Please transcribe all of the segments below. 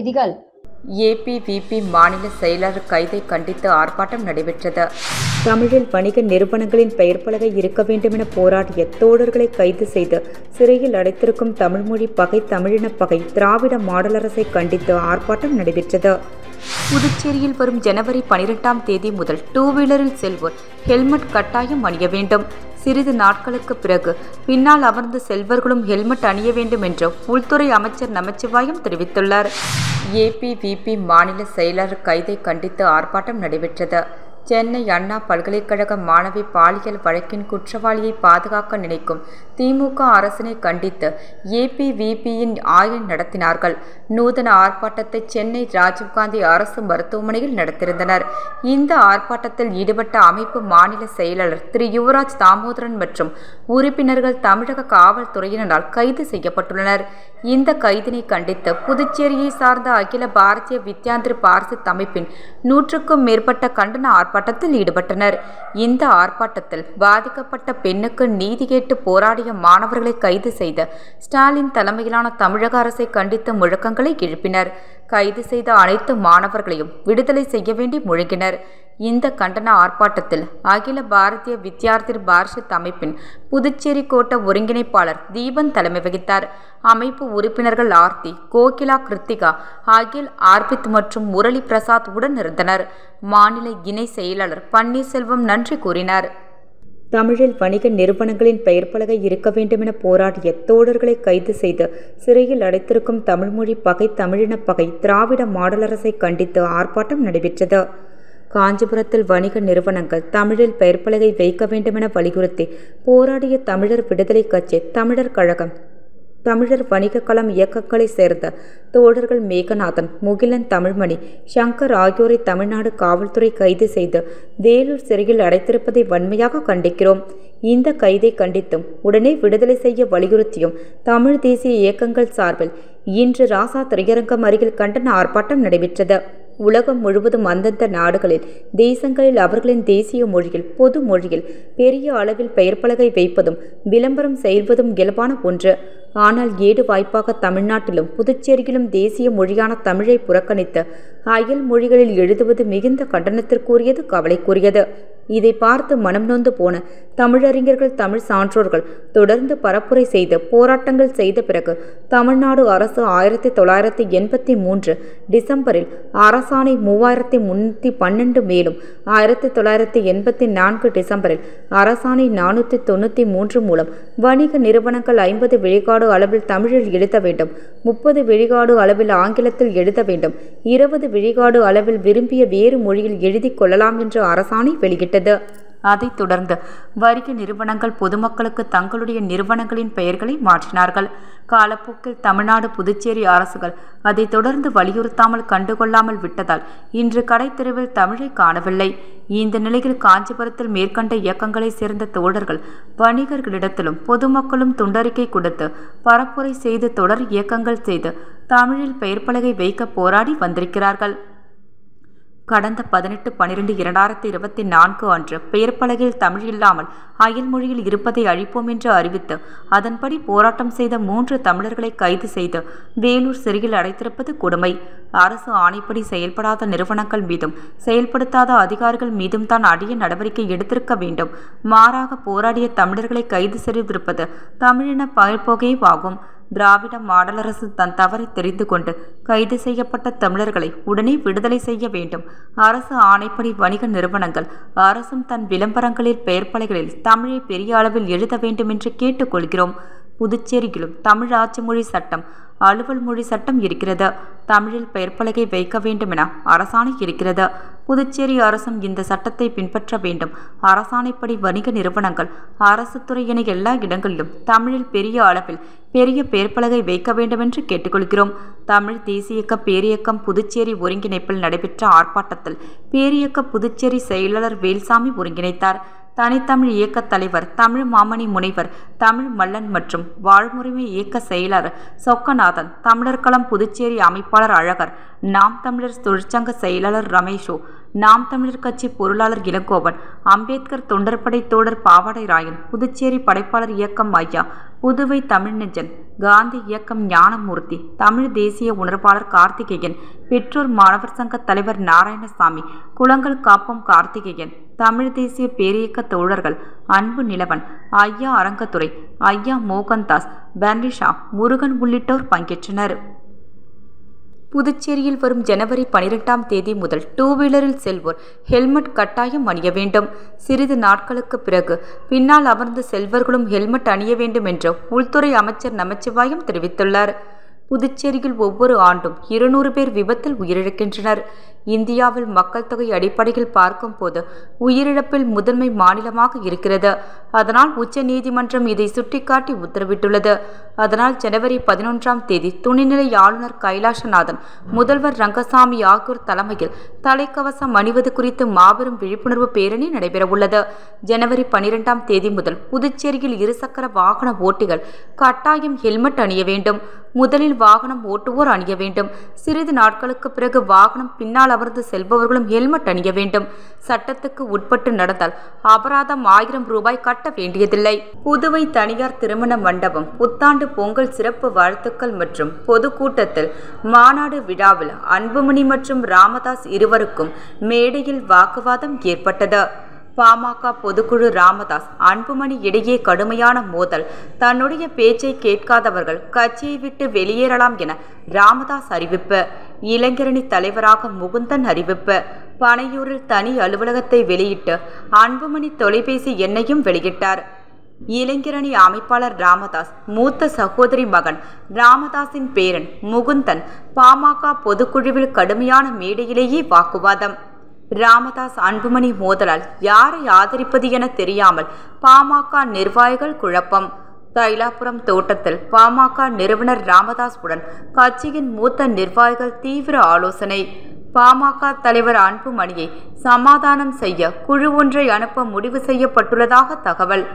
செய்திகள். ஏபிவிபி மாநில செயலாளர் கைதை கண்டித்து ஆர்ப்பாட்டம் நடைபெற்றது. தமிழில் வணிக நிறுவனங்களின் பெயர் பலகை இருக்க வேண்டுமென போராடிய தோழர்களை கைது செய்து சிறையில் அடைத்திருக்கும் தமிழ்மொழி பகை, தமிழின பகை, திராவிட மாடல் அரசை கண்டித்து ஆர்ப்பாட்டம் நடைபெற்றது. புதுச்சேரியில் வரும் ஜனவரி 12ஆம் தேதி முதல் 2 வீலரில் செல்வோர் ஹெல்மெட் கட்டாயம் அணிய வேண்டும். சிறிது நாட்களுக்கு பிறகு பின்னால் அமர்ந்து செல்வர்களும் ஹெல்மெட் அணிய வேண்டும் என்று உள்துறை அமைச்சர் நமச்சிவாயம் தெரிவித்துள்ளார். ஏபிவிபி மாநில செயலாளர் கைதை கண்டித்து ஆர்ப்பாட்டம் நடைபெற்றது. சென்னை அண்ணா பல்கலைக்கழக மாணவி பாலியல் வழக்கின் குற்றவாளியை பாதுகாக்க நினைக்கும் திமுக அரசினை கண்டித்து ஏபிவிபியின் ஆயன் நடத்தினார்கள். நூதன ஆர்ப்பாட்டத்தை சென்னை ராஜீவ்காந்தி அரசு மருத்துவமனையில் நடத்தியிருந்தனர். இந்த ஆர்ப்பாட்டத்தில் ஈடுபட்ட அமைப்பு மாநில செயலாளர் திரு யுவராஜ் தாமோதரன் மற்றும் உறுப்பினர்கள் தமிழக காவல்துறையினரால் கைது செய்யப்பட்டுள்ளனர். இந்த கைதினை கண்டித்து புதுச்சேரியை சார்ந்த அகில பாரதிய வித்யாந்திரி பார்சித் அமைப்பின் 100க்கும் மேற்பட்ட கண்டன ஆர்ப்பாட்டத்தில் ஈடுபட்டனர். இந்த ஆர்ப்பாட்டத்தில் பாதிக்கப்பட்ட பெண்ணுக்கு நீதி கேட்டு போராடிய மாணவர்களை கைது செய்த ஸ்டாலின் தலைமையிலான தமிழக அரசை கண்டித்து முழக்கங்களை எழுப்பினர். கைது செய்த அனைத்து மாணவர்களையும் விடுதலை செய்ய வேண்டி முழங்கினர். இந்த கண்டன ஆர்ப்பாட்டத்தில் அகில பாரதிய வித்யார்த்தி பார்ஷித் அமைப்பின் புதுச்சேரி கோட்ட ஒருங்கிணைப்பாளர் தீபன் தலைமை வகித்தார். அமைப்பு உறுப்பினர்கள் ஆர்த்தி, கோகிலா, கிருத்திகா, அகில், ஆர்பித் மற்றும் முரளி பிரசாத் உடன் இருந்தனர். மாநில இணை செயலாளர் பன்னீர்செல்வம் நன்றி கூறினார். தமிழில் வணிக நிறுவனங்களின் பெயர் பலகை இருக்க வேண்டுமென போராடிய தோழர்களை கைது செய்து சிறையில் அடைத்திருக்கும் தமிழ்மொழி பகை, தமிழின பகை, திராவிட மாடல் அரசை கண்டித்து ஆர்ப்பாட்டம் நடைபெற்றது. காஞ்சிபுரத்தில் வணிக நிறுவனங்கள் தமிழில் பெயர் பலகை வைக்க வேண்டுமென வலியுறுத்தி போராடிய தமிழர் விடுதலை கட்சி, தமிழர் கழகம், தமிழர் வணிக களம் இயக்கங்களைச் சேர்ந்த தோழர்கள் மேகநாதன், முகிலன், தமிழ்மணி, சங்கர் ஆகியோரை தமிழ்நாடு காவல்துறை கைது செய்து வேலூர் சிறையில் அடைத்திருப்பதை வன்மையாக கண்டிக்கிறோம். இந்த கைதை கண்டித்தும் உடனே விடுதலை செய்ய வலியுறுத்தியும் தமிழ் தேசிய இயக்கங்கள் சார்பில் இன்று ராசா திரையரங்கம் அருகில் கண்டன ஆர்ப்பாட்டம் நடைபெற்றது. உலகம் முழுவதும் அந்தந்த நாடுகளில், தேசங்களில் அவர்களின் தேசிய மொழியில், பொது மொழியில் பெரிய அளவில் பெயர் பலகை வைப்பதும் விளம்பரம் செய்வதும் இயல்பான ஒன்று. ஆனால் ஏடு வாய்ப்பாக தமிழ்நாட்டிலும் புதுச்சேரியிலும் தேசிய மொழியான தமிழை புறக்கணித்து அயல் மொழிகளில் எழுதுவது மிகுந்த கண்டனத்திற்குரியது, கவலைக்குரியது. இதை பார்த்து மனம் நொந்து போன தமிழறிஞர்கள், தமிழ் சான்றோர்கள் தொடர்ந்து பரப்புரை செய்து போராட்டங்கள் செய்த பிறகு தமிழ்நாடு அரசு 1983 டிசம்பரில் அரசாணை 3312 மேலும் 1984 டிசம்பரில் அரசாணை 493 மூலம் வணிக நிறுவனங்கள் 50 விழுக்காடு அளவில் தமிழில் எழுத வேண்டும், 30 விழுக்காடு அளவில் ஆங்கிலத்தில் எழுத வேண்டும், 20 விழுக்காடு அளவில் விரும்பிய வேறு மொழியில் எழுதி கொள்ளலாம் என்று அரசாணை வெளியிட்டது. அதைத் தொடர்ந்து வணிக நிறுவனங்கள் பொதுமக்களுக்கு தங்களுடைய நிறுவனங்களின் பெயர்களை மாற்றினார்கள். காலப்போக்கில் தமிழ்நாடு, புதுச்சேரி அரசுகள் அதை தொடர்ந்து வலியுறுத்தாமல் கண்டுகொள்ளாமல் விட்டதால் இன்று கடைத்தெருவில் தமிழை காணவில்லை. இந்த நிலையில் காஞ்சிபுரத்தில் மேற்கண்ட இயக்கங்களைச் சேர்ந்த தோழர்கள் வணிகர்களிடத்திலும் பொதுமக்களும் துண்டறிக்கை கொடுத்து பரப்புரை செய்து தொடர் இயக்கங்கள் செய்து தமிழில் பெயர் பலகை வைக்க போராடி வந்திருக்கிறார்கள். கடந்த 18/12/2024 அன்று பெயர் பலகையில் தமிழ் இல்லாமல் அயல் மொழியில் இருப்பதை அழிப்போம் என்று அறிவித்து அதன்படி போராட்டம் செய்த 3 தமிழர்களை கைது செய்து வேலூர் சிறையில் அடைத்திருப்பது கொடுமை. அரசு ஆணைப்படி செயல்படாத நிறுவனங்கள் மீதும் செயல்படுத்தாத அதிகாரிகள் மீதும் தான் அடிய நடவடிக்கை எடுத்திருக்க வேண்டும். மாறாக போராடிய தமிழர்களை கைது செய்திருப்பது தமிழின பகையாகும். திராவிட மாடல் அரசு தன் தவறை தெரிந்து கொண்டு கைது செய்யப்பட்ட தமிழர்களை உடனே விடுதலை செய்ய வேண்டும். அரசு ஆணைப்படி வணிக நிறுவனங்கள் அரசும் தன் விளம்பரங்களில் பெயர் பலகைகளில் தமிழை பெரிய அளவில் எழுத வேண்டும் என்று கேட்டுக்கொள்கிறோம். புதுச்சேரியிலும் தமிழ் ஆட்சி மொழி சட்டம், அலுவல் மொழி சட்டம் இருக்கிறது. தமிழில் பெயர் பலகை வைக்க வேண்டும் என அரசாணை இருக்கிறது. புதுச்சேரி அரசும் இந்த சட்டத்தை பின்பற்ற வேண்டும். அரசாணைப்படி வணிக நிறுவனங்கள், அரசு துறை என எல்லா இடங்களிலும் தமிழில் பெரிய அளவில் பெரிய பெயர் பலகை வைக்க வேண்டும் என்று கேட்டுக்கொள்கிறோம். தமிழ் தேசியக்க பேரியக்கம் புதுச்சேரி ஒருங்கிணைப்பில் நடைபெற்ற ஆர்ப்பாட்டத்தில் பேரியக்க புதுச்சேரி செயலாளர் வேல்சாமி ஒருங்கிணைத்தார். தனித்தமிழ் இயக்க தலைவர் தமிழ் மாமணி முனைவர் தமிழ் மல்லன் மற்றும் வாழ்முறைமை இயக்க செயலாளர் சொக்கநாதன், தமிழர் களம் புதுச்சேரி அமைப்பாளர் அழகர், நாம் தமிழர் தொழிற்சங்க செயலாளர் ரமேஷோ, நாம் தமிழர் கட்சி பொருளாளர் இளங்கோவன், அம்பேத்கர் தொண்டர்படை தோழர் பாவாடை ராயன், புதுச்சேரி படைப்பாளர் இயக்கம் ஐயா புதுவை தமிழ்நெஞ்சன், காந்தி இயக்கம் ஞானமூர்த்தி, தமிழ் தேசிய உணர்வாளர் கார்த்திகேயன், பெற்றோர் மாணவர் சங்க தலைவர் நாராயணசாமி, குளங்கள் காப்பம் கார்த்திகேயன், தமிழ் தேசிய பேரியக்க தோழர்கள் அன்பு நிலவன், ஐயா அரங்கத்துறை, ஐயா மோகன்தாஸ், பன்ரிஷா, முருகன் உள்ளிட்டோர் பங்கேற்றனர். புதுச்சேரியில் வரும் ஜனவரி 12ஆம் தேதி முதல் 2 வீலரில் செல்வோர் ஹெல்மெட் கட்டாயம் அணிய வேண்டும். சிறிது நாட்களுக்கு பிறகு பின்னால் அமர்ந்து செல்வர்களும் ஹெல்மெட் அணிய வேண்டும் என்று உள்துறை அமைச்சர் நமச்சிவாயம் தெரிவித்துள்ளார். புதுச்சேரியில் ஒவ்வொரு ஆண்டும் 200 பேர் விபத்தில் உயிரிழக்கின்றனர். இந்தியாவில் மக்கள் தொகை அடிப்படையில் பார்க்கும்போது உயிரிழப்பில் முதன்மை மாநிலமாக இருக்கிறது. அதனால் உச்ச நீதிமன்றம் இதை சுட்டிக்காட்டி உத்தரவிட்டுள்ளது. அதனால் ஜனவரி 11ஆம் தேதி துணைநிலை ஆளுநர் கைலாசநாதன், முதல்வர் ரங்கசாமி ஆகியோர் தலைமையில் தலைக்கவசம் அணிவது குறித்து மாபெரும் விழிப்புணர்வு பேரணி நடைபெறவுள்ளது. ஜனவரி 12ஆம் தேதி முதல் புதுச்சேரியில் இருசக்கர வாகன ஓட்டிகள் கட்டாயம் ஹெல்மெட் அணிய வேண்டும். முதலில் வாகனம் ஓட்டுவோர் அணிய வேண்டும். சிறிது நாட்களுக்கு பிறகு வாகனம் பின்னால் அமர்ந்து செல்பவர்களும் ஹெல்மெட் அணிய வேண்டும். சட்டத்துக்கு உட்பட்டு நடந்தால் அபராதம் 1000 ரூபாய் கட்ட வேண்டியதில்லை. புதுவை தனியார் திருமண மண்டபம் புத்தாண்டு பொங்கல் சிறப்பு வாழ்த்துக்கள் மற்றும் பொதுக்கூட்டத்தில் மாநாடு விழாவில் அன்புமணி மற்றும் ராமதாஸ் இருவருக்கும் மேடையில் வாக்குவாதம் ஏற்பட்டது. பாமக பொதுக்குழு ராமதாஸ், அன்புமணி இடையே கடுமையான மோதல். தன்னுடைய பேச்சை கேட்காதவர்கள் கட்சியை விட்டு வெளியேறலாம் என ராமதாஸ் அறிவிப்பு. இளைஞரணி தலைவராக முகுந்தன் அறிவிப்பு. பனையூரில் தனி அலுவலகத்தை வெளியிட்டு அன்புமணி தொலைபேசி எண்ணையும் வெளியிட்டார். இளைஞரணி அமைப்பாளர் ராமதாஸ் மூத்த சகோதரி மகன் ராமதாஸின் பேரன் முகுந்தன் பாமக பொதுக்குழுவில் கடுமையான மேடையிலேயே வாக்குவாதம். ராமதாஸ் அன்புமணி மோதலால் யாரை ஆதரிப்பது என தெரியாமல் பாமக நிர்வாகிகள் குழப்பம். தைலாபுரம் தோட்டத்தில் பாமக நிறுவனர் ராமதாஸ் உடன் கட்சியின் மூத்த நிர்வாகிகள் தீவிர ஆலோசனை. பாமக தலைவர் அன்புமணியை சமாதானம் செய்ய குழு ஒன்றை அனுப்ப முடிவு செய்யப்பட்டுள்ளதாக தகவல்.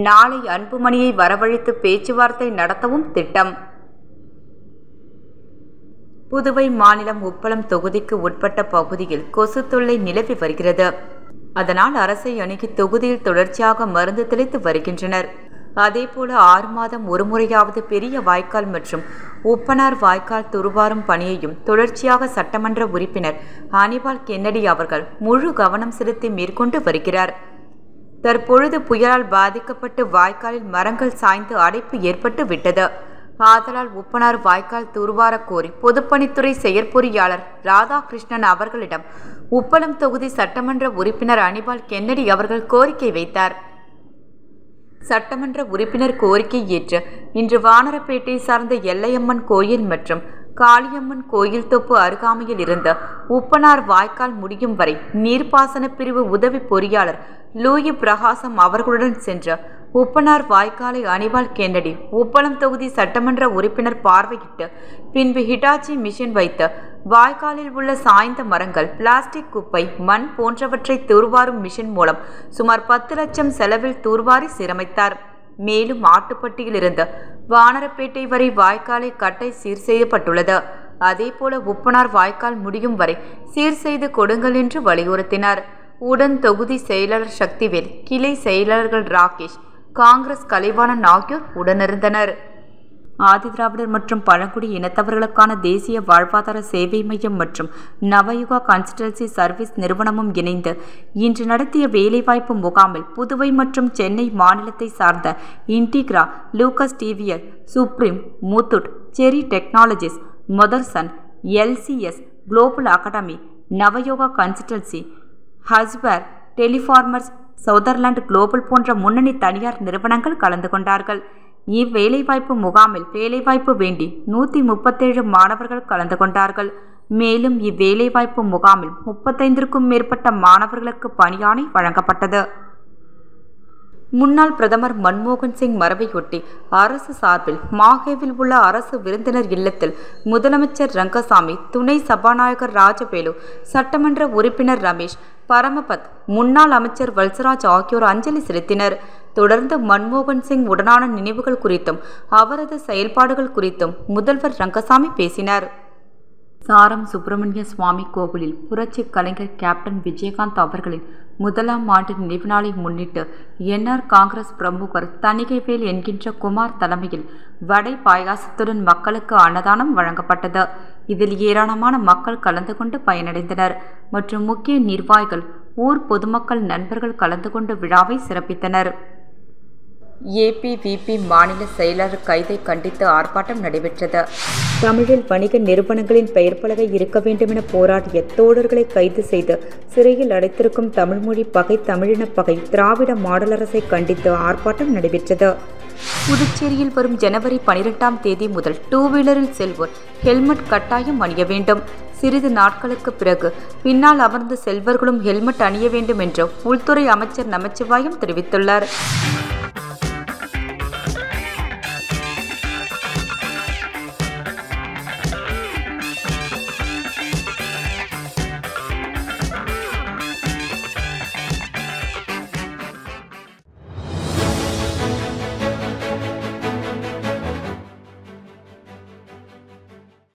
நாளை அன்புமணியை வரவழைத்து பேச்சுவார்த்தை நடத்தவும் திட்டம். புதுவை மாநிலம் உப்பளம் தொகுதிக்கு உட்பட்ட பகுதியில் கொசு தொல்லை நிலவி வருகிறது. அதனால் அரசை அணுகி தொகுதியில் தொடர்ச்சியாக மருந்து தெளித்து வருகின்றனர். அதேபோல 6 மாதம் ஒருமுறையாவது பெரிய வாய்க்கால் மற்றும் உப்பனார் வாய்க்கால் துருவாரும் பணியையும் தொடர்ச்சியாக சட்டமன்ற உறுப்பினர் அனிபால் கென்னடி அவர்கள் முழு கவனம் செலுத்தி மேற்கொண்டு வருகிறார். தற்பொழுது புயலால் பாதிக்கப்பட்டு வாய்க்காலில் மரங்கள் சாய்ந்து அடைப்பு ஏற்பட்டு விட்டது. ஆதலால் உப்பனார் வாய்க்கால் தூர்வார கோரி பொதுப்பணித்துறை செயற்பொறியாளர் ராதாகிருஷ்ணன் அவர்களிடம் உப்பளம் தொகுதி சட்டமன்ற உறுப்பினர் அனிபால் கென்னடி அவர்கள் கோரிக்கை வைத்தார். சட்டமன்ற உறுப்பினர் கோரிக்கை ஏற்று இன்று வானரப்பேட்டை சார்ந்த எல்லையம்மன் கோயில் மற்றும் காளியம்மன் கோயில் தொப்பு அருகாமையில் இருந்த உப்பனார் வாய்க்கால் முடியும் வரை நீர்ப்பாசன பிரிவு உதவி பொறியாளர் லூயி பிரகாசம் அவர்களுடன் சென்ற உப்பனார் வாய்க்காலை அனிபால் கென்னடி உப்பளம் தொகுதி சட்டமன்ற உறுப்பினர் பார்வையிட்டு பின்பு ஹிட்டாச்சி மிஷின் வைத்து வாய்க்காலில் உள்ள சாய்ந்த மரங்கள், பிளாஸ்டிக் குப்பை, மண் போன்றவற்றை தூர்வாரும் மிஷின் மூலம் சுமார் 10 லட்சம் செலவில் தூர்வாரி சீரமைத்தார். மேலும் ஆட்டுப்பட்டியிலிருந்து வானரப்பேட்டை வரை வாய்க்காலை கட்டை சீர் செய்யப்பட்டுள்ளது. அதேபோல உப்பனார் வாய்க்கால் முடியும் வரை சீர் செய்து கொடுங்கள் என்று வலியுறுத்தினார். உடன் தொகுதி செயலாளர் சக்திவேல், கிளை செயலாளர்கள் ராகேஷ், காங்கிரஸ் கலைவாணன் ஆகியோர் உடனிருந்தனர். ஆதிதிராவிடர் மற்றும் பழங்குடி இனத்தவர்களுக்கான தேசிய வாழ்வாதார சேவை மையம் மற்றும் நவயுகா கன்சல்டன்சி சர்வீஸ் நிறுவனமும் இணைந்து இன்று நடத்திய வேலைவாய்ப்பு முகாமில் புதுவை மற்றும் சென்னை மாநிலத்தை சார்ந்த Integra, Lucas TVL, Supreme, Muthoot, Cherry technologies, Motherson, LCS, global academy, Navayoga consultancy, ஹஸ்பர், டெலிஃபார்மர்ஸ், சவுதர்லாந்து குளோபல் போன்ற முன்னணி தனியார் நிறுவனங்கள் கலந்து கொண்டார்கள். இவ்வேலைவாய்ப்பு முகாமில் வேலைவாய்ப்பு வேண்டி 137 மாணவர்கள் கலந்து கொண்டார்கள். மேலும் இவ்வேலைவாய்ப்பு முகாமில் 35க்கும் மேற்பட்ட மாணவர்களுக்கு பணியாணை வழங்கப்பட்டது. முன்னாள் பிரதமர் மன்மோகன் சிங் மறைவையொட்டி அரசு சார்பில் மாஹேவில் உள்ள அரசு விருந்தினர் இல்லத்தில் முதலமைச்சர் ரங்கசாமி, துணை சபாநாயகர் ராஜவேலு, சட்டமன்ற உறுப்பினர் ரமேஷ், பரமபத், முன்னாள் அமைச்சர் வல்சராஜ் ஆகியோர் அஞ்சலி செலுத்தினர். தொடர்ந்து மன்மோகன் சிங் உடனான நினைவுகள் குறித்தும் அவரது செயல்பாடுகள் குறித்தும் முதல்வர் ரங்கசாமி பேசினார். சாரம் சுப்பிரமணிய சுவாமி கோவிலில் புரட்சி கலைஞர் கேப்டன் விஜயகாந்த் அவர்களின் 1ஆம் ஆண்டு நினைவு நாளை முன்னிட்டு என்ஆர் காங்கிரஸ் பிரமுகர் தணிகைவேல் என்கின்ற குமார் தலைமையில் வடை பாயாசத்துடன் மக்களுக்கு அன்னதானம் வழங்கப்பட்டது. இதில் ஏராளமான மக்கள் கலந்து கொண்டு பயனடைந்தனர் மற்றும் முக்கிய நிர்வாகிகள், ஊர் பொதுமக்கள், நண்பர்கள் கலந்து கொண்டு விழாவை சிறப்பித்தனர். ஏபிவிபி மாநில செயலாளர் கைதை கண்டித்து ஆர்ப்பாட்டம் நடைபெற்றது. தமிழில் வணிக நிறுவனங்களின் பெயர் பலகை இருக்க வேண்டுமென போராடிய தோழர்களை கைது செய்து சிறையில் அடைத்திருக்கும் தமிழ்மொழி பகை, தமிழின பகை, திராவிட மாடல் அரசை கண்டித்து ஆர்ப்பாட்டம் நடைபெற்றது. புதுச்சேரியில் வரும் ஜனவரி 12ஆம் தேதி முதல் 2 வீலரில் செல்வோர் ஹெல்மெட் கட்டாயம் அணிய வேண்டும். சிறிது நாட்களுக்கு பிறகு பின்னால் அமர்ந்து செல்வர்களும் ஹெல்மெட் அணிய வேண்டும் என்று உள்துறை அமைச்சர் நமச்சிவாயம் தெரிவித்துள்ளார்.